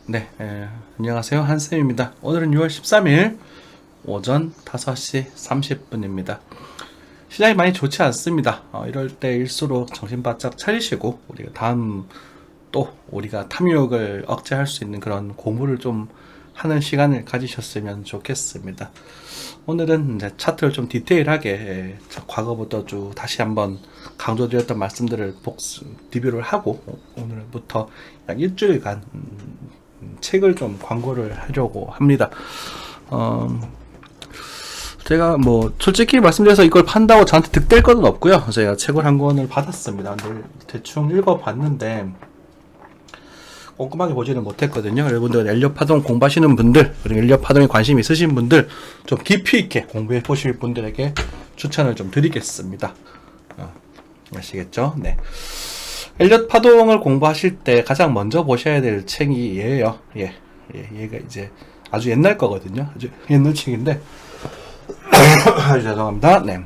네, 안녕하세요. 한쌤입니다. 오늘은 6월 13일 오전 5시 30분입니다. 시장이 많이 좋지 않습니다. 이럴 때일수록 정신 바짝 차리시고 우리가 다음 또 우리가 탐욕을 억제할 수 있는 그런 공부를 좀 하는 시간을 가지셨으면 좋겠습니다. 오늘은 이제 차트를 좀 디테일하게 과거부터 쭉 다시 한번 강조드렸던 말씀들을 리뷰를 하고 오늘부터 약 일주일간 책을 좀 광고를 하려고 합니다. 제가 뭐 솔직히 말씀드려서 이걸 판다고 저한테 득될 건 없고요. 제가 책을 한 권을 받았습니다. 근데 대충 읽어봤는데 꼼꼼하게 보지는 못했거든요. 여러분들 엘리엇 파동 공부하시는 분들, 그리고 엘리엇 파동에 관심 있으신 분들, 좀 깊이 있게 공부해 보실 분들에게 추천을 좀 드리겠습니다. 아시겠죠? 네. 엘리엇 파동을 공부하실 때 가장 먼저 보셔야 될 책이 얘예요. 얘가 이제 아주 옛날 거거든요. 아주 옛날 책인데 죄송합니다. 네.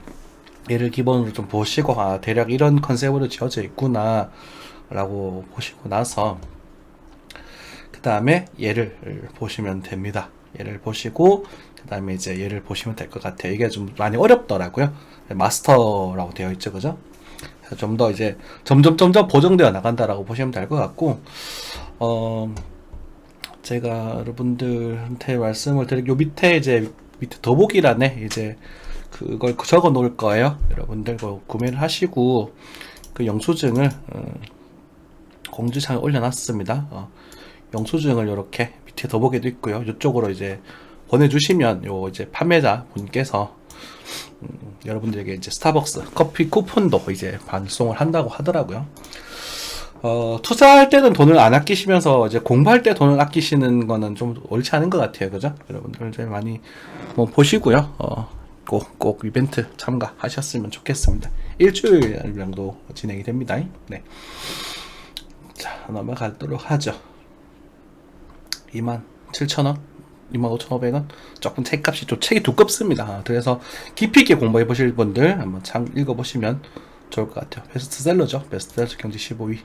얘를 기본으로 좀 보시고 대략 이런 컨셉으로 지어져 있구나 라고 보시고 나서 그 다음에 얘를 보시면 됩니다. 얘를 보시고 그 다음에 이제 얘를 보시면 될 것 같아요. 이게 좀 많이 어렵더라고요. 마스터라고 되어 있죠, 그죠? 좀 더 이제 점점 보정되어 나간다라고 보시면 될 것 같고, 제가 여러분들한테 말씀을 드리고, 요 밑에 이제 밑에 더보기란에 이제 그걸 적어 놓을 거예요. 여러분들 구매를 하시고 그 영수증을 공지창에 올려놨습니다. 영수증을 이렇게 밑에 더보기도 있고요. 이쪽으로 이제 보내주시면 요 이제 판매자 분께서 여러분들에게 이제 스타벅스 커피 쿠폰도 이제 반송을 한다고 하더라고요. 투자할 때는 돈을 안 아끼시면서 이제 공부할 때 돈을 아끼시는 거는 좀 옳지 않은 것 같아요. 그죠? 여러분들 좀 많이 뭐 보시고요. 꼭 이벤트 참가하셨으면 좋겠습니다. 일주일 정도 진행이 됩니다. 네. 자, 넘어가도록 하죠. 27,000원? 25,500원? 조금 책값이 좀 책이 두껍습니다. 그래서 깊이 있게 공부해 보실 분들 한번 읽어보시면 좋을 것 같아요. 베스트셀러죠. 베스트셀러 경제 15위.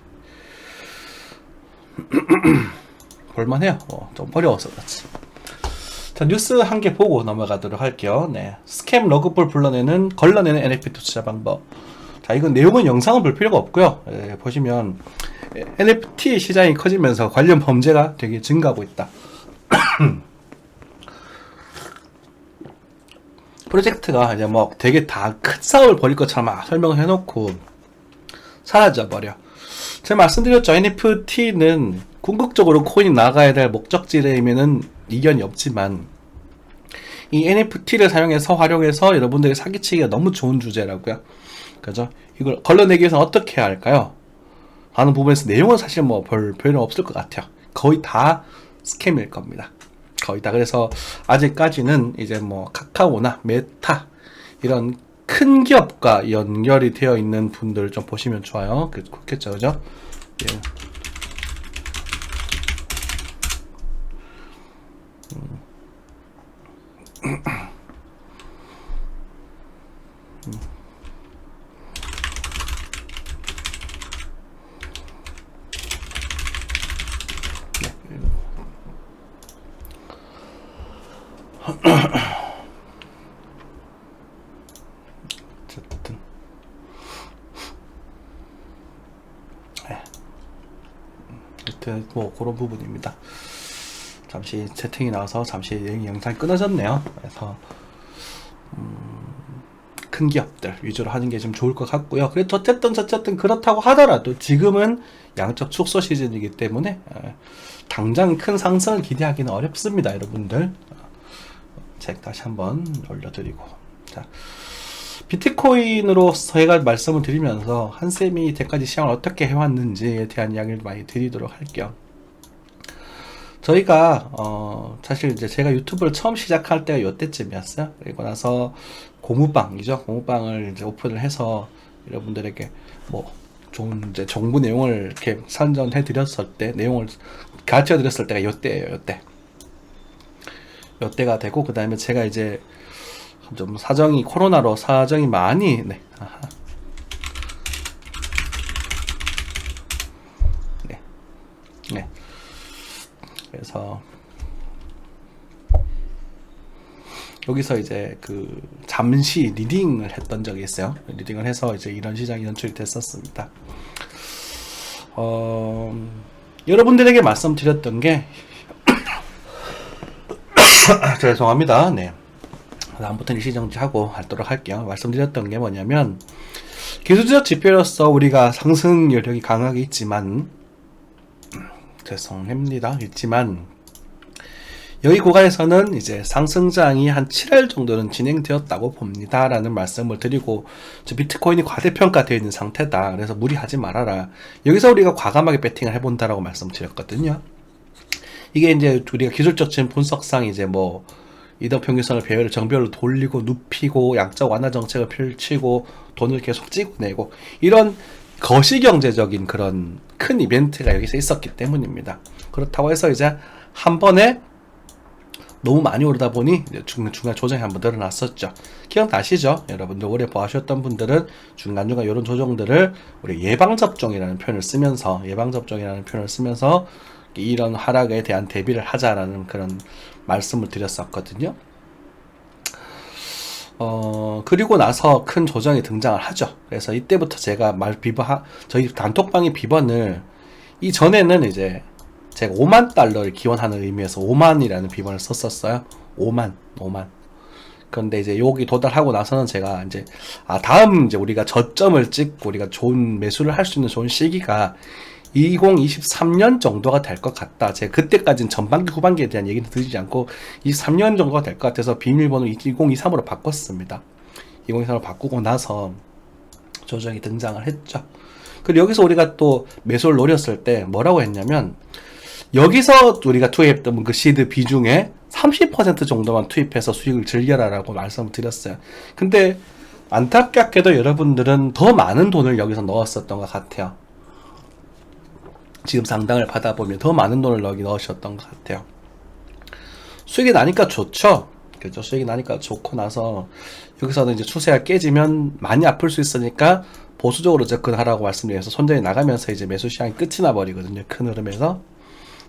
볼만해요. 좀 어려워서 그렇지. 자, 뉴스 한 개 보고 넘어가도록 할게요. 네. 스캠 러그볼 걸러내는 NFT 투자 방법. 자, 이건 내용은 영상은 볼 필요가 없고요. 보시면 NFT 시장이 커지면서 관련 범죄가 되게 증가하고 있다. 프로젝트가 이제 뭐 되게 다 큰 싸움을 벌일 것처럼 설명을 해놓고 사라져버려. 제가 말씀드렸죠. NFT는 궁극적으로 코인이 나가야 될 목적지라면은 이견이 없지만 이 NFT를 활용해서 여러분들이 사기치기가 너무 좋은 주제라고요. 그죠? 이걸 걸러내기 위해서는 어떻게 해야 할까요? 하는 부분에서 내용은 사실 뭐 별로 없을 것 같아요. 거의 다 스캠일 겁니다. 거의 다. 그래서 아직까지는 이제 뭐 카카오나 메타 이런 큰 기업과 연결이 되어 있는 분들 좀 보시면 좋아요. 그렇겠죠, 그죠? 예. 어쨌든 하여튼 뭐 그런 부분입니다. 잠시 채팅이 나와서 잠시 영상이 끊어졌네요. 그래서 큰 기업들 위주로 하는 게 좀 좋을 것 같고요. 그래도 어쨌든 그렇다고 하더라도 지금은 양적 축소 시즌이기 때문에 당장 큰 상승을 기대하기는 어렵습니다, 여러분들. 책 다시 한번 올려드리고, 자, 비트코인으로 제가 말씀을 드리면서 한쌤이 이때까지 시장을 어떻게 해왔는지에 대한 이야기를 많이 드리도록 할게요. 저희가 사실 이제 제가 유튜브를 처음 시작할 때가 이때쯤이었어요. 그리고 나서 고무방을 이제 오픈을 해서 여러분들에게 뭐 좋은 이제 정보 내용을 이렇게 선전해 드렸을 때, 내용을 가르쳐 드렸을 때가 이때예요. 이때가 되고, 그 다음에 제가 이제 좀 코로나로 사정이 많이, 네. 그래서 여기서 이제 그 잠시 리딩을 했던 적이 있어요. 리딩을 해서 이제 이런 시장이 연출이 됐었습니다. 여러분들에게 말씀드렸던 게 죄송합니다. 네. 다음부터는 일시정지하고 하도록 할게요. 말씀드렸던 게 뭐냐면 기술적 지표로서 우리가 상승 여력이 강하게 있지만 죄송합니다. 있지만 여기 구간에서는 이제 상승장이 한 7월 정도는 진행되었다고 봅니다. 라는 말씀을 드리고 비트코인이 과대평가되어 있는 상태다. 그래서 무리하지 말아라. 여기서 우리가 과감하게 배팅을 해본다라고 말씀드렸거든요. 이게 이제 우리가 기술적 분석상 이제 뭐 이동평균선을 배열을 정배열로 돌리고 눕히고 양적 완화 정책을 펼치고 돈을 계속 찍어내고 이런 거시경제적인 그런 큰 이벤트가 여기서 있었기 때문입니다. 그렇다고 해서 이제 한 번에 너무 많이 오르다 보니 중간 조정이 한번 늘어났었죠. 기억나시죠? 여러분들 오래 보아주셨던 분들은 중간중간 이런 조정들을 우리 예방접종이라는 표현을 쓰면서 이런 하락에 대한 대비를 하자라는 그런 말씀을 드렸었거든요. 그리고 나서 큰 조정이 등장을 하죠. 그래서 이때부터 제가 저희 단톡방의 비번을 이전에는 이제 제가 5만 달러를 기원하는 의미에서 5만이라는 비번을 썼었어요. 5만. 그런데 이제 여기 도달하고 나서는 제가 이제 다음 이제 우리가 저점을 찍고 우리가 좋은 매수를 할 수 있는 좋은 시기가 2023년 정도가 될 것 같다. 제가 그때까지는 전반기 후반기에 대한 얘기는 드리지 않고 23년 정도가 될 것 같아서 비밀번호 2023으로 바꿨습니다. 2023으로 바꾸고 나서 조정이 등장을 했죠. 그리고 여기서 우리가 또 매수를 노렸을 때 뭐라고 했냐면 여기서 우리가 투입했던 그 시드 비중에 30% 정도만 투입해서 수익을 즐겨라라고 말씀을 드렸어요. 근데 안타깝게도 여러분들은 더 많은 돈을 여기서 넣었었던 것 같아요. 지금 상담을 받아보면 더 많은 돈을 여기 넣으셨던 것 같아요. 수익이 나니까 좋죠. 그죠? 수익이 나니까 좋고 나서 여기서는 이제 추세가 깨지면 많이 아플 수 있으니까 보수적으로 접근하라고 말씀드려서 손절이 나가면서 이제 매수 시장이 끝이 나버리거든요. 큰 흐름에서.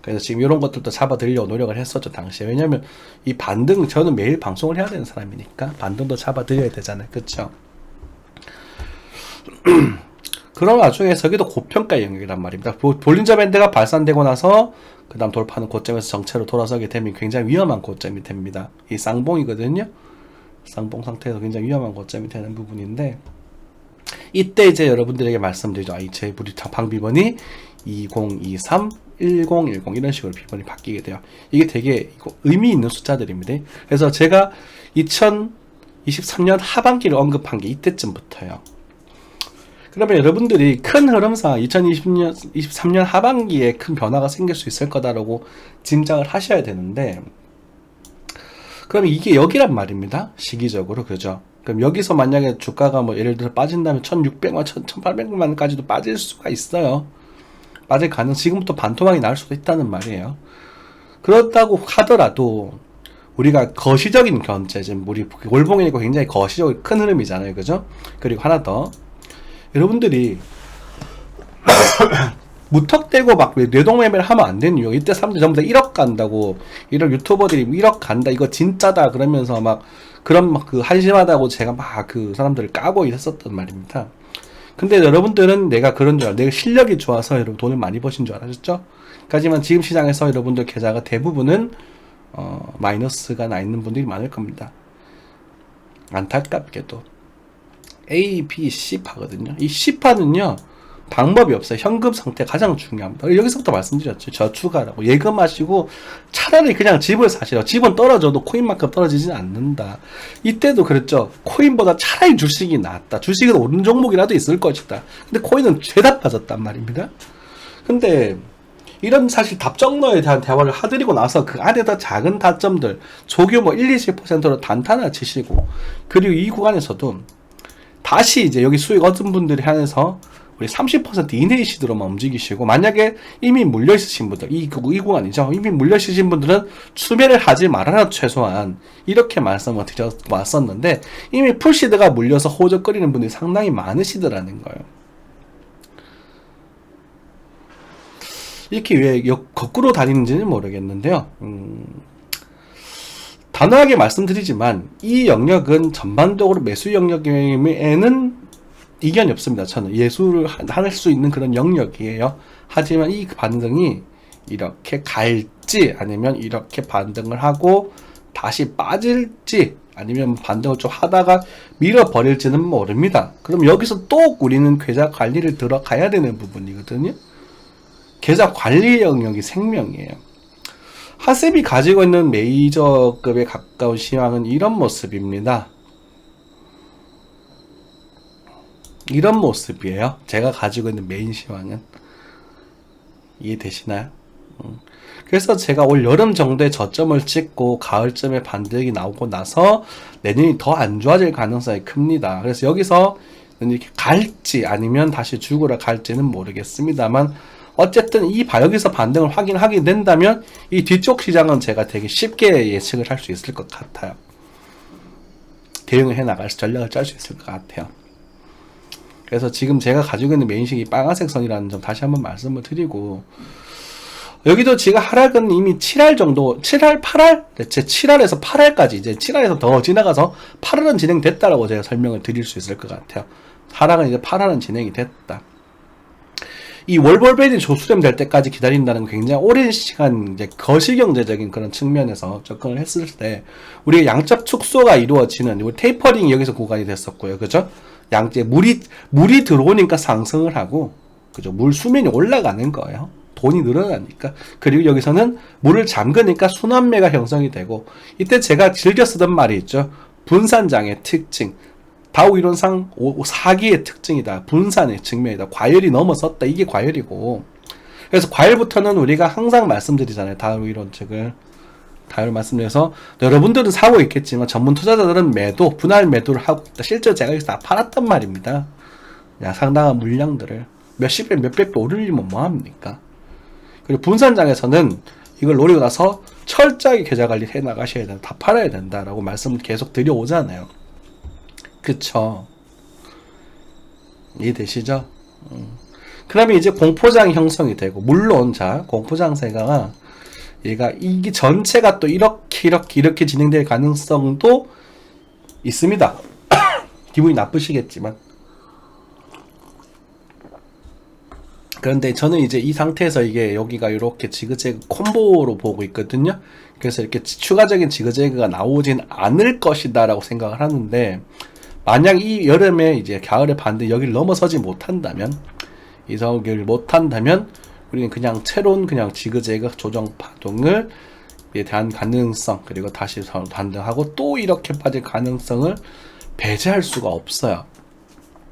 그래서 지금 이런 것들도 잡아들려고 노력을 했었죠, 당시에. 왜냐면 이 반등, 저는 매일 방송을 해야 되는 사람이니까 반등도 잡아드려야 되잖아요. 그쵸? 그런 와중에서 여기도 고평가 영역이란 말입니다. 볼린저 밴드가 발산되고 나서 그 다음 돌파하는 고점에서 정체로 돌아서게 되면 굉장히 위험한 고점이 됩니다. 이 쌍봉이거든요. 쌍봉 상태에서 굉장히 위험한 고점이 되는 부분인데 이때 이제 여러분들에게 말씀드리죠. 제 우리 방비번이 2023 1010 이런 식으로 비번이 바뀌게 돼요. 이게 되게 의미 있는 숫자들입니다. 그래서 제가 2023년 하반기를 언급한 게 이때쯤부터예요. 그러면 여러분들이 큰 흐름상 2023년 하반기에 큰 변화가 생길 수 있을 거다라고 짐작을 하셔야 되는데 그럼 이게 여기란 말입니다. 시기적으로. 그죠? 그럼 여기서 만약에 주가가 뭐 예를 들어 빠진다면 1600만, 1800만까지도 빠질 수가 있어요. 빠질 가능, 지금부터 반토막이 날 수도 있다는 말이에요. 그렇다고 하더라도 우리가 거시적인 견제, 지금 우리 월봉이니까 굉장히 거시적으로 큰 흐름이잖아요. 그죠? 그리고 하나 더. 여러분들이 무턱대고 막 뇌동매매를 하면 안 되는 이유. 이때 사람들이 전부 다 1억 간다고, 이런 유튜버들이 1억 간다, 이거 진짜다 그러면서 막 그런 막 그 한심하다고 제가 막 그 사람들을 까고 있었던 말입니다. 근데 여러분들은 내가 그런 줄 알아. 내가 실력이 좋아서 여러분 돈을 많이 버신 줄 알았죠? 하지만 지금 시장에서 여러분들 계좌가 대부분은 마이너스가 나 있는 분들이 많을 겁니다. 안타깝게도 A, B, C파거든요. 이 C파는요 방법이 없어요. 현금 상태가 가장 중요합니다. 여기서부터 말씀드렸죠. 저축하라고. 예금하시고 차라리 그냥 집을 사시라고. 집은 떨어져도 코인만큼 떨어지진 않는다. 이때도 그랬죠. 코인보다 차라리 주식이 낫다. 주식은 오른 종목이라도 있을 것이다. 근데 코인은 죄다 빠졌단 말입니다. 근데 이런 사실 답정너에 대한 대화를 하드리고 나서 그 안에다 작은 타점들 조규모 1-20%로 단타나 치시고 그리고 이 구간에서도 다시 이제 여기 수익 얻은 분들이 한해서 우리 30% 이내의 시드로만 움직이시고 만약에 이미 물려있으신 분들 이 구간이죠. 이미 물려있으신 분들은 추매를 하지 말아라 최소한 이렇게 말씀을 드려왔었는데 이미 풀시드가 물려서 호적거리는 분들이 상당히 많으시더라는 거예요. 이렇게 왜 거꾸로 다니는지는 모르겠는데요. 단호하게 말씀드리지만 이 영역은 전반적으로 매수 영역에는 이견이 없습니다. 저는 예술을 할 수 있는 그런 영역이에요. 하지만 이 반등이 이렇게 갈지 아니면 이렇게 반등을 하고 다시 빠질지 아니면 반등을 좀 하다가 밀어버릴지는 모릅니다. 그럼 여기서 또 우리는 계좌 관리를 들어가야 되는 부분이거든요. 계좌 관리 영역이 생명이에요. 하셉이 가지고 있는 메이저급에 가까운 시황은 이런 모습입니다. 이런 모습이에요. 제가 가지고 있는 메인 시황은. 이해되시나요? 그래서 제가 올 여름 정도에 저점을 찍고 가을쯤에 반등이 나오고 나서 내년이 더 안 좋아질 가능성이 큽니다. 그래서 여기서 이렇게 갈지 아니면 다시 죽으러 갈지는 모르겠습니다만 어쨌든 여기서 반등을 확인하게 된다면 이 뒤쪽 시장은 제가 되게 쉽게 예측을 할 수 있을 것 같아요. 대응을 해나갈 전략을 짤 수 있을 것 같아요. 그래서 지금 제가 가지고 있는 메인식이 빨간색 선이라는 점 다시 한번 말씀을 드리고, 여기도 지금 하락은 이미 7할 정도, 7할, 8할? 대체 7할에서 8할까지, 이제 7할에서 더 지나가서 8할은 진행됐다라고 제가 설명을 드릴 수 있을 것 같아요. 하락은 이제 8할은 진행이 됐다. 이 월볼벨이 조수렴 될 때까지 기다린다는 건 굉장히 오랜 시간, 이제 거시경제적인 그런 측면에서 접근을 했을 때, 우리가 양적 축소가 이루어지는, 우리 테이퍼링이 여기서 구간이 됐었고요. 그죠? 물이 들어오니까 상승을 하고, 그죠? 물 수면이 올라가는 거예요. 돈이 늘어나니까. 그리고 여기서는 물을 잠그니까 순환매가 형성이 되고, 이때 제가 즐겨 쓰던 말이 있죠. 분산장의 특징. 다우 이론상 4기의 특징이다. 분산의 측면이다. 과열이 넘어섰다. 이게 과열이고. 그래서 과열부터는 우리가 항상 말씀드리잖아요. 다우 이론책을. 다우 말씀드려서 여러분들은 사고 있겠지만 전문 투자자들은 분할 매도를 하고 있다. 실제로 제가 여기서 다 팔았단 말입니다. 상당한 물량들을. 몇십 배, 몇백 배 오르려면 뭐합니까? 그리고 분산장에서는 이걸 노리고 나서 철저하게 계좌 관리를 해 나가셔야 된다. 다 팔아야 된다라고 말씀을 계속 드려오잖아요. 그쵸. 이해되시죠? 그러면 이제 공포장 형성이 되고, 물론, 공포장세가, 이게 전체가 또 이렇게 진행될 가능성도 있습니다. 기분이 나쁘시겠지만. 그런데 저는 이제 이 상태에서 여기가 이렇게 지그재그 콤보로 보고 있거든요. 그래서 이렇게 추가적인 지그재그가 나오진 않을 것이다 라고 생각을 하는데, 만약 이 여름에 이제 가을에 반대 여기를 넘어서지 못한다면, 이성을 못한다면, 우리는 그냥 새로운 지그재그 조정 파동을 대한 가능성, 그리고 다시 반등하고 또 이렇게 빠질 가능성을 배제할 수가 없어요.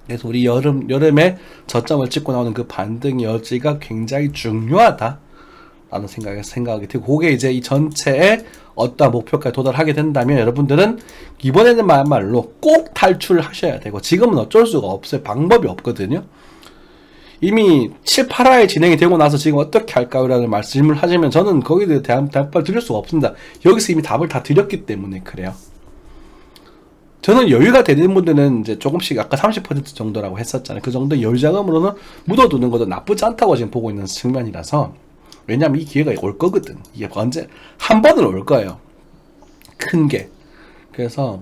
그래서 우리 여름에 저점을 찍고 나오는 그 반등 여지가 굉장히 중요하다 라는 생각이 들고, 그게 이제 이 전체의 어떠한 목표까지 도달하게 된다면 여러분들은 이번에는 말로 꼭 탈출을 하셔야 되고, 지금은 어쩔 수가 없어요. 방법이 없거든요. 이미 7, 8화에 진행이 되고 나서 지금 어떻게 할까요? 라는 말씀을 하시면 저는 거기에 대한 답을 드릴 수가 없습니다. 여기서 이미 답을 다 드렸기 때문에 그래요. 저는 여유가 되는 분들은 이제 조금씩 아까 30% 정도라고 했었잖아요. 그 정도 여유자금으로는 묻어두는 것도 나쁘지 않다고 지금 보고 있는 측면이라서, 왜냐면 이 기회가 올 거거든. 이게 언제 한 번은 올 거예요. 큰 게. 그래서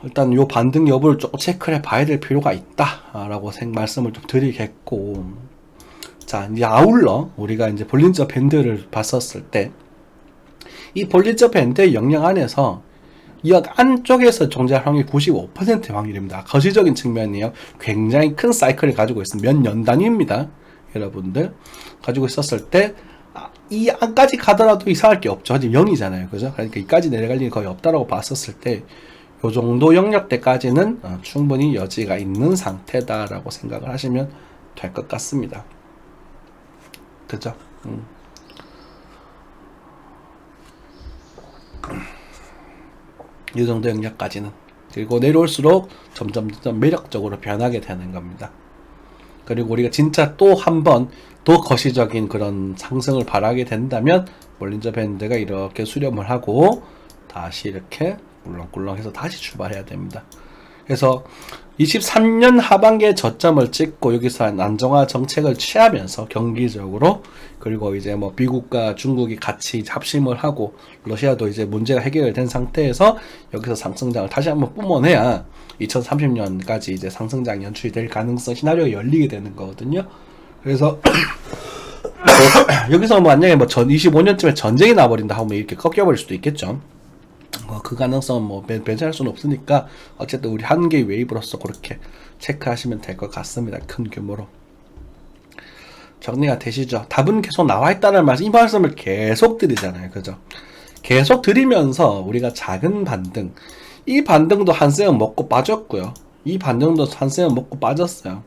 일단 요 반등 여부를 조금 체크를 해봐야 될 필요가 있다라고 말씀을 좀 드리겠고, 자, 이제 아울러 우리가 이제 볼린저 밴드를 봤었을 때, 이 볼린저 밴드의 영역 안에서 이 안쪽에서 존재할 확률이 95%의 확률입니다. 거시적인 측면이에요. 굉장히 큰 사이클을 가지고 있습니다. 몇 년 단위입니다. 여러분들 가지고 있었을 때 이 안까지 가더라도 이상할 게 없죠. 지금 0이잖아요. 그죠? 그러니까 이까지 내려갈 일이 거의 없다라고 봤었을 때, 요 정도 영역 때까지는 충분히 여지가 있는 상태다라고 생각을 하시면 될 것 같습니다. 그죠? 이 정도 영역까지는. 그리고 내려올수록 점점 매력적으로 변하게 되는 겁니다. 그리고 우리가 진짜 또 한 번 더 거시적인 그런 상승을 바라게 된다면 볼린저 밴드가 이렇게 수렴을 하고 다시 이렇게 꿀렁꿀렁해서 다시 출발해야 됩니다. 그래서 23년 하반기에 저점을 찍고 여기서 안정화 정책을 취하면서 경기적으로, 그리고 이제 뭐 미국과 중국이 같이 합심을 하고 러시아도 이제 문제가 해결된 상태에서 여기서 상승장을 다시 한번 뿜어내야 2030년까지 이제 상승장 연출이 될 가능성 시나리오가 열리게 되는 거거든요. 그래서 여기서 뭐 만약에 뭐 25년쯤에 전쟁이 나버린다 하면 이렇게 꺾여버릴 수도 있겠죠. 그 가능성은 뭐 배제할 수는 없으니까 어쨌든 우리 한 개의 웨이브로서 그렇게 체크하시면 될 것 같습니다. 큰 규모로. 정리가 되시죠? 답은 계속 나와 있다는 말씀, 이 말씀을 계속 드리잖아요. 그죠? 계속 드리면서 우리가 작은 반등, 이 반등도 한 쌤은 먹고 빠졌고요. 이 반등도 한 쌤은 먹고 빠졌어요.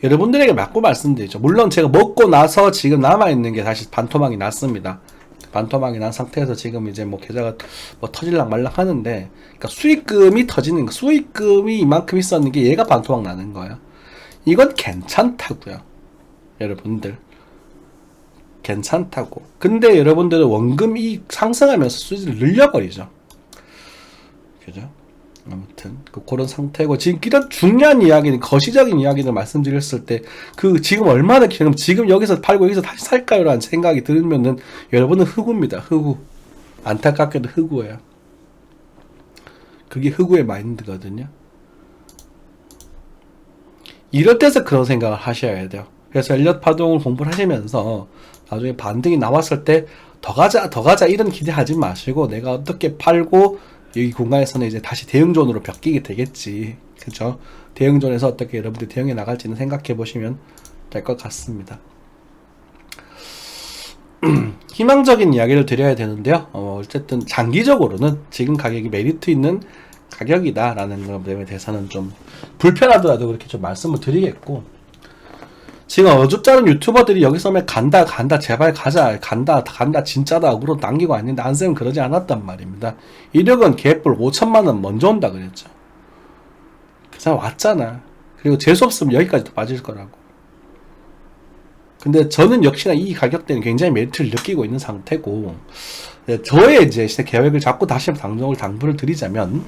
여러분들에게 맞고 말씀드리죠. 물론 제가 먹고 나서 지금 남아있는 게 다시 반토막이 났습니다. 반토막이 난 상태에서 지금 이제 뭐 계좌가 뭐 터질락 말락 하는데, 그러니까 수익금이 터지는 거, 수익금이 이만큼 있었는 게 얘가 반토막 나는 거예요. 이건 괜찮다고요. 여러분들. 괜찮다고. 근데 여러분들은 원금이 상승하면서 수익을 늘려버리죠. 그죠? 아무튼 그런 상태고, 지금 이런 중요한 이야기는, 거시적인 이야기를 말씀드렸을 때 지금 얼마나 그럼 지금 여기서 팔고 여기서 다시 살까요? 라는 생각이 들면은 여러분은 흑우입니다. 흑우. 안타깝게도 흑우예요. 그게 흑우의 마인드거든요. 이럴 때서 그런 생각을 하셔야 돼요. 그래서 엘리엇 파동을 공부를 하시면서 나중에 반등이 나왔을 때 더 가자 이런 기대하지 마시고, 내가 어떻게 팔고 여기 공간에서는 이제 다시 대응존으로 바뀌게 되겠지. 그죠? 대응존에서 어떻게 여러분들이 대응해 나갈지는 생각해 보시면 될 것 같습니다. 희망적인 이야기를 드려야 되는데요. 어쨌든 장기적으로는 지금 가격이 메리트 있는 가격이다라는 것에 대해서는 좀 불편하더라도 그렇게 좀 말씀을 드리겠고, 지금 어줍잖은 유튜버들이 여기서 간다 제발 가자 간다 진짜다 억으로 당기고 아닌데, 안쌤은 그러지 않았단 말입니다. 1억원 개뿔 5천만원 먼저 온다 그랬죠. 그 사람 왔잖아. 그리고 재수없으면 여기까지도 빠질 거라고. 근데 저는 역시나 이 가격대는 굉장히 메리트를 느끼고 있는 상태고, 저의 이제 계획을 잡고 다시 한번 당부를 드리자면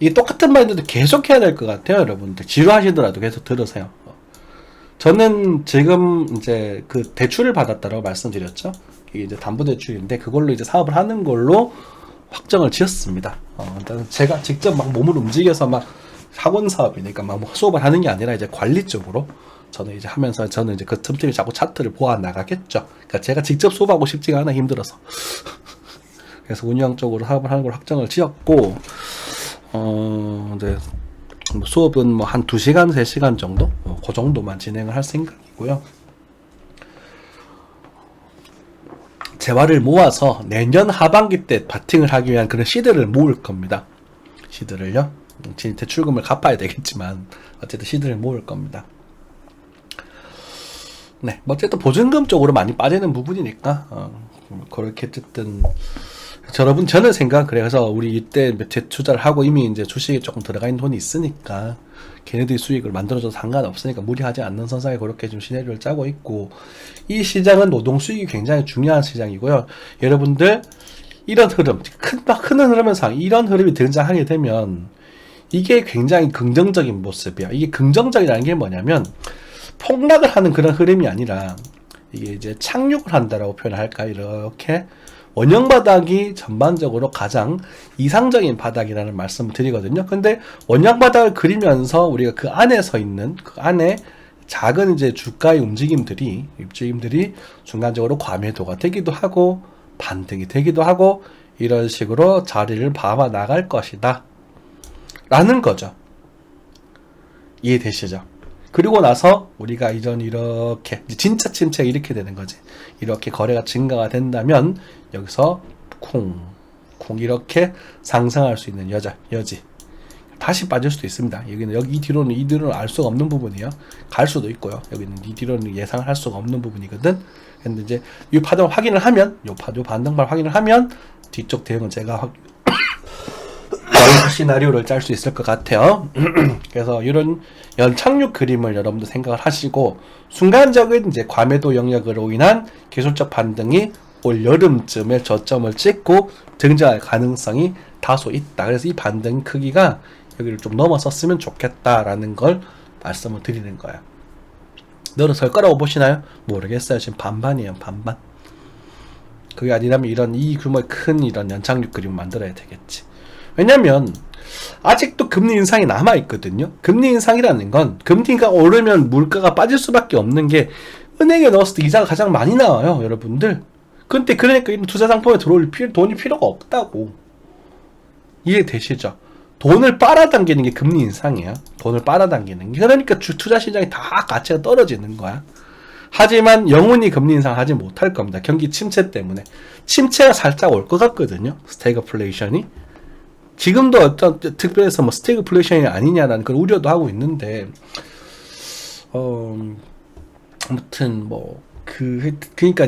이게 똑같은 말인데도 계속 해야 될 것 같아요. 여러분들 지루하시더라도 계속 들으세요. 저는 지금 이제 그 대출을 받았다라고 말씀드렸죠. 이게 이제 담보대출인데 그걸로 이제 사업을 하는 걸로 확정을 지었습니다. 제가 직접 막 몸을 움직여서 막 학원 사업이니까 막 수업을 하는 게 아니라 이제 관리 쪽으로 저는 이제 하면서, 저는 이제 그 틈틈이 자꾸 차트를 보아 나가겠죠. 그러니까 제가 직접 수업하고 싶지가 않아, 힘들어서. 그래서 운영 쪽으로 사업을 하는 걸 확정을 지었고, 이제 수업은 뭐 한 2시간, 3시간 정도? 그 정도만 진행을 할 생각이고요. 재화를 모아서 내년 하반기 때 바팅을 하기 위한 그런 시드를 모을 겁니다. 시드를요. 대출금을 갚아야 되겠지만 어쨌든 시드를 모을 겁니다. 네, 뭐 어쨌든 보증금 쪽으로 많이 빠지는 부분이니까 그렇게 어쨌든 저는 생각, 그래서 우리 이때 재투자를 하고 이미 이제 주식에 조금 들어가 있는 돈이 있으니까 걔네들이 수익을 만들어줘도 상관없으니까 무리하지 않는 선상에 그렇게 좀 시나리오를 짜고 있고, 이 시장은 노동 수익이 굉장히 중요한 시장이고요. 여러분들 이런 흐름, 큰 흐름상 이런 흐름이 등장하게 되면 이게 굉장히 긍정적인 모습이야. 이게 긍정적이라는 게 뭐냐면 폭락을 하는 그런 흐름이 아니라 이게 이제 착륙을 한다라고 표현할까, 이렇게 원형 바닥이 전반적으로 가장 이상적인 바닥이라는 말씀을 드리거든요. 근데 원형 바닥을 그리면서 우리가 그 안에 서 있는, 그 안에 작은 이제 주가의 움직임들이 순간적으로 과매도가 되기도 하고 반등이 되기도 하고 이런 식으로 자리를 봐봐 나갈 것이다 라는 거죠. 이해되시죠? 그리고 나서 우리가 이렇게 진짜 침체가 이렇게 되는 거지. 이렇게 거래가 증가가 된다면 여기서 쿵 이렇게 상승할 수 있는 여지. 다시 빠질 수도 있습니다. 여기는 이 뒤로는 알 수가 없는 부분이에요. 갈 수도 있고요. 여기는 이 뒤로는 예상을 할 수가 없는 부분이거든. 근데 이제 이 파동을 확인을 하면, 요 반등발 확인을 하면 뒤쪽 대응은 제가 시나리오를 짤 수 있을 것 같아요. 그래서 이런 연착륙 그림을 여러분도 생각을 하시고, 순간적인 이제 과매도 영역으로 인한 기술적 반등이 올 여름쯤에 저점을 찍고 등장할 가능성이 다소 있다. 그래서 이 반등 크기가 여기를 좀 넘어섰으면 좋겠다라는 걸 말씀을 드리는 거예요. 늘어설 거라고 보시나요? 모르겠어요. 지금 반반이에요. 반반. 그게 아니라면 이런 이 규모의 큰 이런 연착륙 그림 만들어야 되겠지. 왜냐면 아직도 금리 인상이 남아있거든요. 금리 인상이라는 건 금리가 오르면 물가가 빠질 수밖에 없는 게 은행에 넣었을 때 이자가 가장 많이 나와요. 여러분들. 근데 그러니까 이런 투자 상품에 들어올 돈이 필요가 없다고. 이해되시죠? 돈을 빨아당기는 게 금리 인상이에요. 돈을 빨아당기는 게. 그러니까 투자 시장이 다 가치가 떨어지는 거야. 하지만 영원히 금리 인상하지 못할 겁니다. 경기 침체 때문에. 침체가 살짝 올 것 같거든요. 스태그플레이션이. 지금도 어떤 특별해서 뭐 스태그플레이션이 아니냐라는 그런 우려도 하고 있는데 아무튼 뭐 그러니까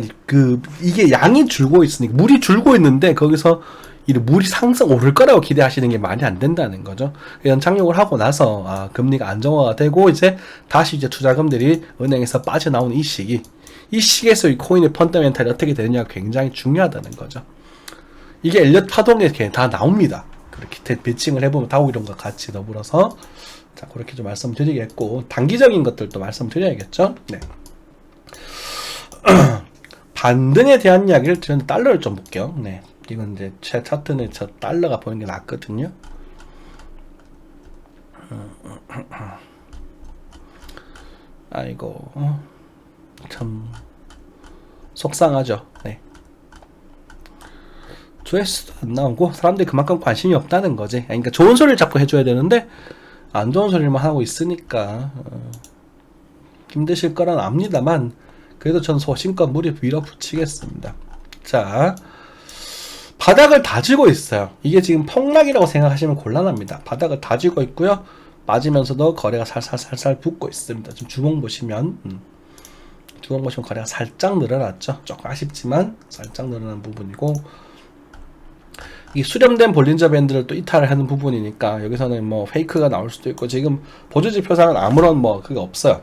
이게 양이 줄고 있으니까 물이 줄고 있는데 거기서 이 물이 상승 오를 거라고 기대하시는 게 말이 안 된다는 거죠. 연착륙을 하고 나서 금리가 안정화가 되고 이제 다시 이제 투자금들이 은행에서 빠져나오는 이 시기에서 이 코인의 펀더멘탈이 어떻게 되느냐가 굉장히 중요하다는 거죠. 이게 엘리엇 파동에 다 나옵니다. 그렇게 배칭을 해보면 다우 이론과 같이 더불어서 자 그렇게 좀 말씀드리겠고 단기적인 것들도 말씀드려야겠죠. 네. 반등에 대한 이야기를 저는 달러를 좀 볼게요. 네. 이건 이제 제 차트는 저 달러가 보이는 게 낫거든요. 아이고 참 속상하죠. 네. 조회수도 안 나오고 사람들이 그만큼 관심이 없다는 거지. 그러니까 좋은 소리를 자꾸 해줘야 되는데 안 좋은 소리만 하고 있으니까 힘드실 거란 압니다만 그래도 전 소신껏 무리 밀어붙이겠습니다. 자, 바닥을 다지고 있어요. 이게 지금 폭락이라고 생각하시면 곤란합니다. 바닥을 다지고 있고요. 맞으면서도 거래가 살살 붙고 있습니다. 지금 주봉 보시면 거래가 살짝 늘어났죠. 조금 아쉽지만 살짝 늘어난 부분이고 이 수렴된 볼린저 밴드를 또 이탈을 하는 부분이니까 여기서는 뭐 페이크가 나올 수도 있고 지금 보조지표상은 아무런 뭐 그게 없어요.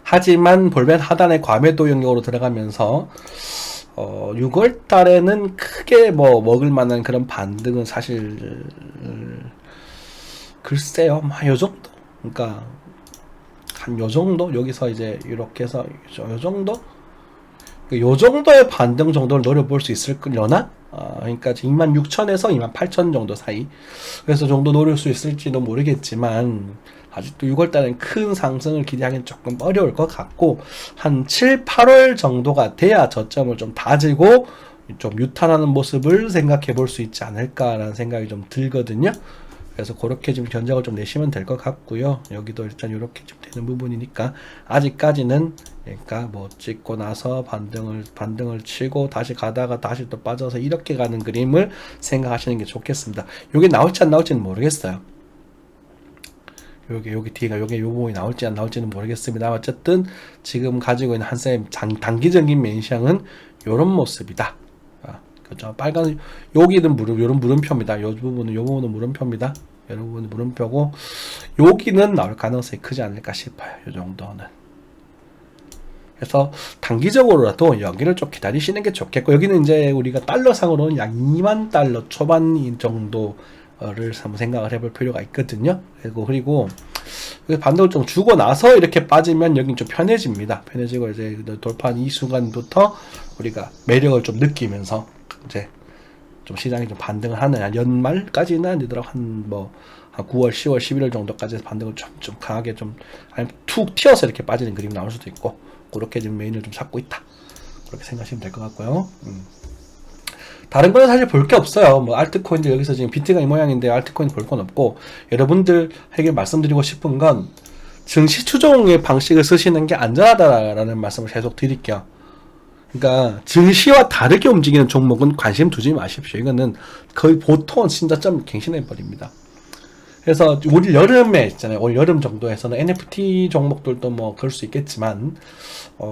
하지만 볼벤 하단의 과매도 영역으로 들어가면서 6월 달에는 크게 뭐 먹을 만한 그런 반등은 사실 글쎄요, 요 정도. 그러니까 한 요 정도 여기서 이제 이렇게 해서 요 정도. 요 정도의 반등 정도를 노려볼 수 있을려나? 그러니까 26,000에서 28,000 정도 사이. 그래서 정도 노릴 수 있을지도 모르겠지만 아직도 6월달엔 큰 상승을 기대하기는 조금 어려울 것 같고 한 7, 8월 정도가 돼야 저점을 좀 다지고 좀 유탄하는 모습을 생각해 볼 수 있지 않을까라는 생각이 좀 들거든요. 그래서 그렇게 좀 견적을 좀 내시면 될 것 같고요. 여기도 일단 이렇게 좀 되는 부분이니까 아직까지는 그러니까 뭐 찍고 나서 반등을 치고 다시 가다가 다시 또 빠져서 이렇게 가는 그림을 생각하시는 게 좋겠습니다. 이게 나올지 안 나올지는 모르겠어요. 여기 뒤가 여기 요 부분이 나올지 안 나올지는 모르겠습니다. 어쨌든 지금 가지고 있는 한쌤 단기적인 매시장은 요런 모습이다. 그죠? 빨간 여기는 요런 물음표입니다. 요 부분은 물음표입니다. 요 부분은 물음표고 여기는 나올 가능성이 크지 않을까 싶어요. 요 정도는. 그래서 단기적으로라도 여기를 좀 기다리시는 게 좋겠고 여기는 이제 우리가 달러상으로는 약 2만 달러 초반 정도 를 한번 생각을 해볼 필요가 있거든요. 그리고 반등을 좀 주고 나서 이렇게 빠지면 여긴 좀 편해집니다. 편해지고 이제 돌파한 이 순간부터 우리가 매력을 좀 느끼면서 이제 좀 시장이 좀 반등을 하는 연말까지는 아니더라도 한 9월, 10월, 11월 정도까지 반등을 좀 강하게 좀 아니면 툭 튀어서 이렇게 빠지는 그림이 나올 수도 있고 그렇게 지금 메인을 좀 잡고 있다. 그렇게 생각하시면 될 것 같고요. 다른 거는 사실 볼 게 없어요. 뭐 알트코인들 여기서 지금 비트가 이 모양인데 알트코인 볼 건 없고 여러분들에게 말씀드리고 싶은 건 증시 추종의 방식을 쓰시는 게 안전하다라는 말씀을 계속 드릴게요. 그러니까 증시와 다르게 움직이는 종목은 관심 두지 마십시오. 이거는 거의 보통은 진짜점 갱신해 버립니다. 그래서 올 여름에 있잖아요. 올 여름 정도에서는 NFT 종목들도 뭐 그럴 수 있겠지만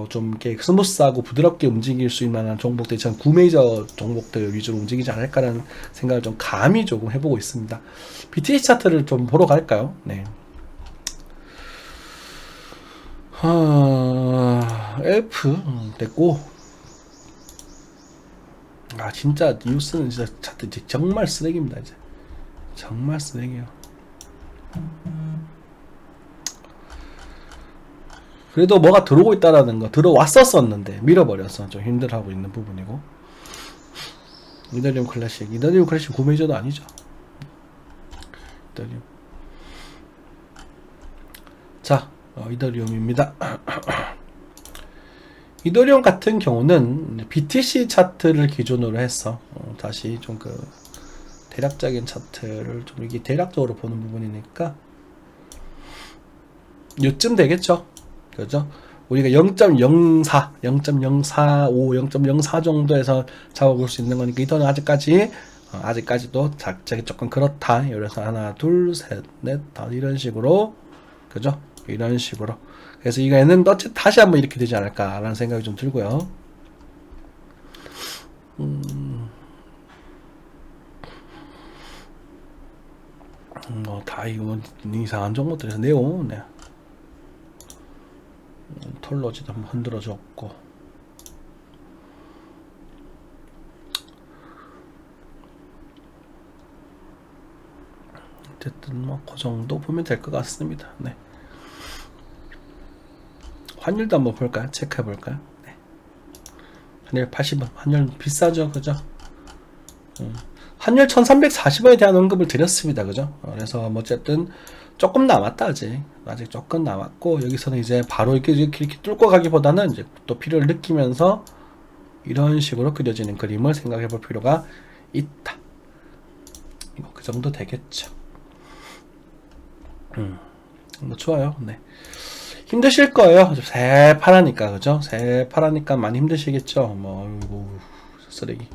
좀 이렇게 스무스하고 부드럽게 움직일 수 있는 만한 종목들이 전 구메이저 종목들 위주로 움직이지 않을까라는 생각을 좀 감히 조금 해보고 있습니다. BTC 차트를 좀 보러 갈까요? 네. F 됐고 아 진짜 뉴스는 진짜 차트 정말 쓰레기입니다. 이제 정말 쓰레기요. 그래도 뭐가 들어오고 있다라는 거, 들어왔었었는데 밀어버려서 좀 힘들어하고 있는 부분이고. 이더리움 클래식 구매저도 아니죠. 이더리움. 자, 이더리움입니다. 이더리움 같은 경우는 BTC 차트를 기준으로 해서 다시 좀 그 대략적인 차트를 좀 이게 대략적으로 보는 부분이니까 요쯤 되겠죠. 그죠? 우리가 0.04, 0.045, 0.04 정도에서 잡아볼 수 있는 거니까 이더는 아직까지도 작작이 조금 그렇다. 그래서 하나, 둘, 셋, 넷, 다 이런 식으로, 그죠? 이런 식으로. 그래서 이거는 어쨌든 다시 한번 이렇게 되지 않을까라는 생각이 좀 들고요. 다 이거 이상한 정보들에서 네오. 톨로지도 한번 흔들어줬고, 어쨌든 뭐 그 정도 보면 될 것 같습니다. 네. 환율도 한번 볼까요? 체크해 볼까요? 네. 환율 80원. 환율 비싸죠, 그죠? 환율 1340원에 대한 언급을 드렸습니다, 그죠? 그래서 뭐 어쨌든 조금 남았다. 아직 조금 남았고, 여기서는 이제 바로 이렇게 뚫고 가기보다는 이제 또 필요를 느끼면서 이런 식으로 그려지는 그림을 생각해 볼 필요가 있다. 뭐 그 정도 되겠죠. 뭐 좋아요. 네. 힘드실 거예요. 새파라니까, 그죠? 새파라니까 많이 힘드시겠죠. 뭐, 어이구, 쓰레기.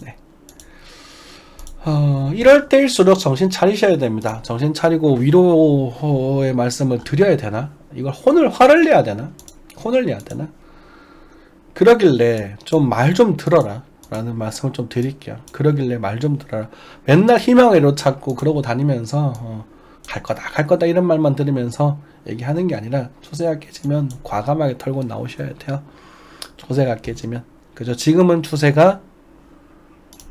네. 이럴 때일수록 정신 차리셔야 됩니다. 정신 차리고 위로의 말씀을 드려야 되나? 이걸 화를 내야 되나? 혼을 내야 되나? 그러길래 좀 말 좀 들어라 라는 말씀을 좀 드릴게요. 그러길래 말 좀 들어라. 맨날 희망을 이로찾고 그러고 다니면서 갈 거다 이런 말만 들으면서 얘기하는 게 아니라 추세가 깨지면 과감하게 털고 나오셔야 돼요. 추세가 깨지면. 그죠? 지금은 추세가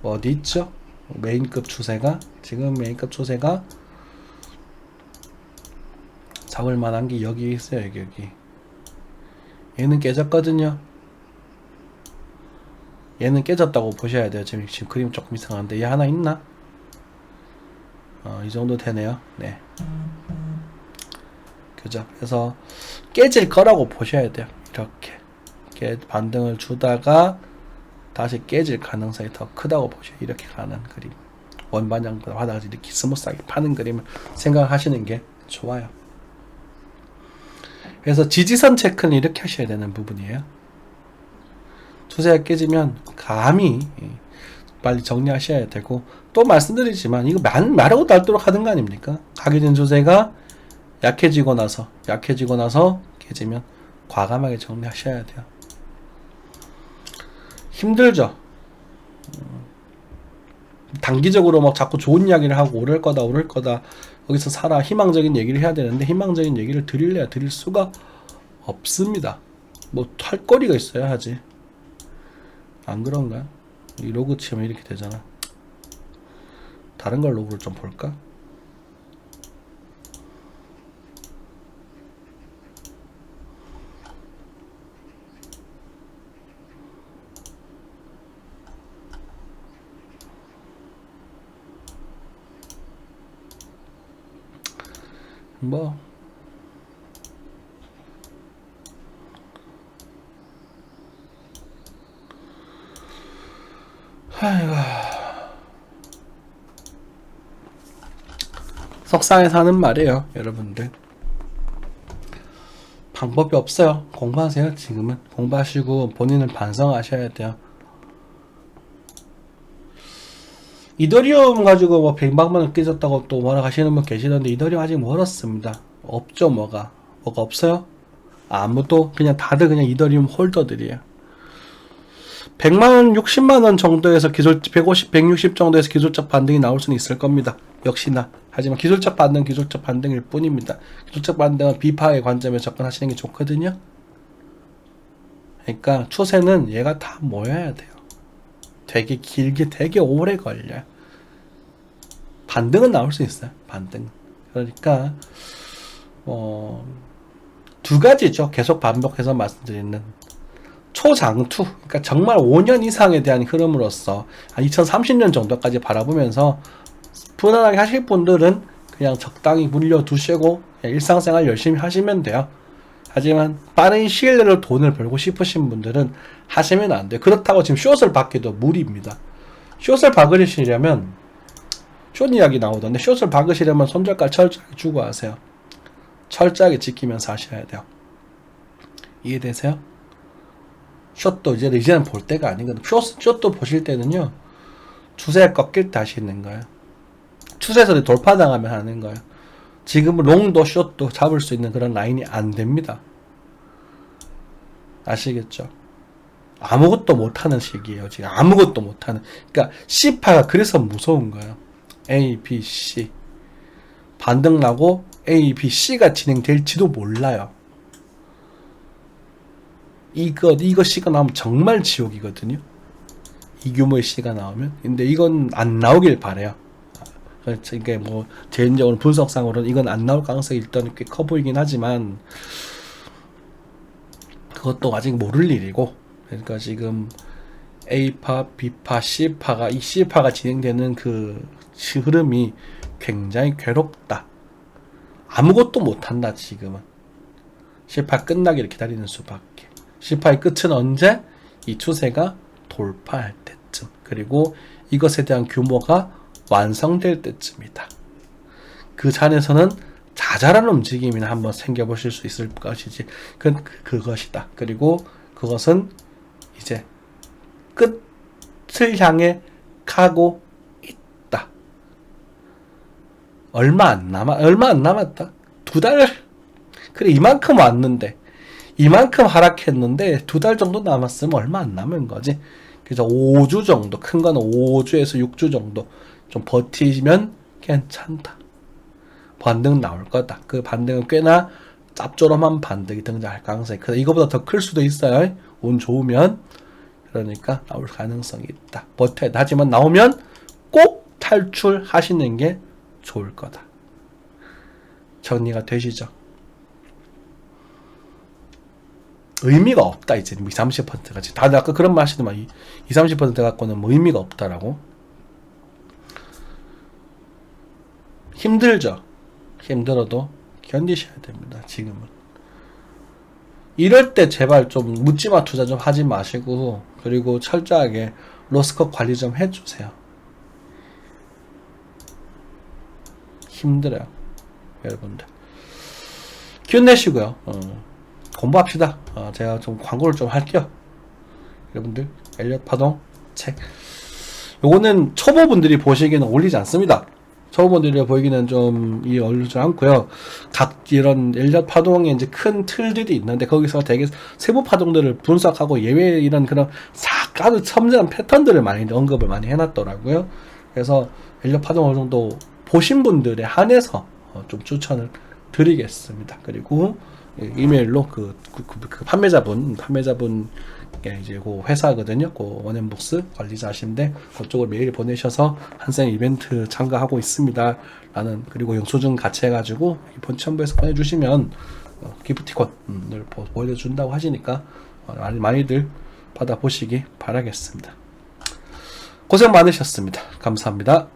어디 있죠? 메인급 추세가 지금 메인급 추세가 잡을 만한 게 여기 있어요. 여기 얘는 깨졌거든요. 얘는 깨졌다고 보셔야 돼요. 지금 그림 조금 이상한데 얘 하나 있나? 이 정도 되네요. 네. 그죠? 그래서 깨질 거라고 보셔야 돼요. 이렇게 반등을 주다가 다시 깨질 가능성이 더 크다고 보셔요. 이렇게 가는 그림. 원반향보다 하다가 이렇게 스무스하게 파는 그림을 생각하시는 게 좋아요. 그래서 지지선 체크는 이렇게 하셔야 되는 부분이에요. 추세가 깨지면 감히 빨리 정리하셔야 되고, 또 말씀드리지만 이거 말하고 닳도록 하는 거 아닙니까? 가게 된 추세가 약해지고 나서 깨지면 과감하게 정리하셔야 돼요. 힘들죠. 단기적으로 막 자꾸 좋은 이야기를 하고 오를 거다 여기서 살아 희망적인 얘기를 해야 되는데 희망적인 얘기를 드릴 수가 없습니다. 뭐 할 거리가 있어야 하지. 안 그런가? 이 로그 치면 이렇게 되잖아. 다른 걸 로그를 좀 볼까? 뭐 아이고, 석상에서 하는 말이에요, 여러분들. 방법이 없어요. 공부하세요. 지금은 공부하시고 본인을 반성하셔야 돼요. 이더리움 가지고 뭐 100만원 깨졌다고 또 뭐라 하시는 분 계시던데 이더리움 아직 멀었습니다. 없죠. 뭐가 없어요? 아무도 그냥 다들 그냥 이더리움 홀더들이에요. 100만원, 60만원 정도에서 150, 160 정도에서 기술적 반등이 나올 수는 있을 겁니다. 역시나. 하지만 기술적 반등일 뿐입니다. 기술적 반등은 비파의 관점에서 접근하시는 게 좋거든요. 그러니까 추세는 얘가 다 모여야 돼요. 되게 길게 되게 오래 걸려요. 반등은 나올 수 있어요. 반등. 그러니까 두 가지죠. 계속 반복해서 말씀드리는 초장투, 그러니까 정말 5년 이상에 대한 흐름으로서 한 2030년 정도까지 바라보면서 편안하게 하실 분들은 그냥 적당히 물려두시고 일상생활 열심히 하시면 돼요. 하지만 빠른 시일 내로 돈을 벌고 싶으신 분들은 하시면 안 돼요. 그렇다고 지금 숏을 박기도 무리입니다. 숏을 박으시려면 숏 이야기 나오던데, 숏을 박으시려면 손절가 철저하게 주고 하세요. 철저하게 지키면서 하셔야 돼요. 이해되세요? 숏도 이제는 볼 때가 아니거든요. 숏도 보실 때는요, 추세 꺾일 때 하시는 거예요. 추세에서 돌파당하면 하는 거예요. 지금은 롱도 숏도 잡을 수 있는 그런 라인이 안 됩니다. 아시겠죠? 아무것도 못하는 시기예요. 지금 아무것도 못하는. 그러니까 C파가 그래서 무서운 거예요. A, B, C 반등 나고 A, B, C가 진행될지도 몰라요. 이거 C가 나오면 정말 지옥이거든요. 이 규모의 C가 나오면. 근데 이건 안 나오길 바래요. 이게 뭐 개인적으로 분석상으로는 이건 안 나올 가능성이 일단 꽤 커 보이긴 하지만 그것도 아직 모를 일이고, 그러니까 지금 A파, B파, C파가, 이 C파가 진행되는 그 흐름이 굉장히 괴롭다. 아무것도 못한다. 지금은 C파 끝나기를 기다리는 수밖에. C파의 끝은 언제? 이 추세가 돌파할 때쯤, 그리고 이것에 대한 규모가 완성될 때쯤이다. 그 잔에서는 자잘한 움직임이나 한번 생겨보실 수 있을 것이지, 그것이다. 그리고 그것은 이제 끝을 향해 가고 있다. 얼마 안 남았다. 2달. 그래, 이만큼 왔는데, 이만큼 하락했는데 2달 정도 남았으면 얼마 안 남은 거지. 그래서 5주 정도, 큰 거는 5주에서 6주 정도 좀 버티면 괜찮다. 반등 나올 거다. 그 반등은 꽤나 짭조름한 반등이 등장할 가능성이 크다. 이거보다 더 클 수도 있어요. 운 좋으면. 그러니까 나올 가능성이 있다. 버텨야 돼. 하지만 나오면 꼭 탈출하시는 게 좋을 거다. 정리가 되시죠? 의미가 없다. 이제 20-30%가 다들 아까 그런 말 하시더만 20-30% 갖고는 뭐 의미가 없다라고. 힘들죠. 힘들어도 견디셔야 됩니다. 지금은. 이럴 때 제발 좀 묻지마 투자 좀 하지 마시고, 그리고 철저하게 로스컷 관리 좀 해주세요. 힘들어요, 여러분들. 기운 내시고요. 공부합시다. 제가 좀 광고를 좀 할게요. 여러분들, 엘리엇 파동 책. 요거는 초보분들이 보시기에는 어울리지 않습니다. 초보분들이 보이기는 좀 어울리지 않고요. 각 이런 엘리엇 파동의 이제 큰 틀들이 있는데, 거기서 되게 세부 파동들을 분석하고 예외 이런 그런 아주 첨예한 패턴들을 많이 언급을 많이 해놨더라고요. 그래서 엘리엇 파동 어느 정도 보신 분들에 한해서 좀 추천을 드리겠습니다. 그리고 이메일로 그 판매자분 이제 그 회사거든요. 그 원앤북스 관리자 하시는데 그쪽으로 메일 보내셔서 한생 이벤트 참가하고 있습니다. 라는, 그리고 영수증 같이 해가지고 이번 첨부해서 보내주시면 기프티콘을 보여준다고 하시니까 많이들 받아보시기 바라겠습니다. 고생 많으셨습니다. 감사합니다.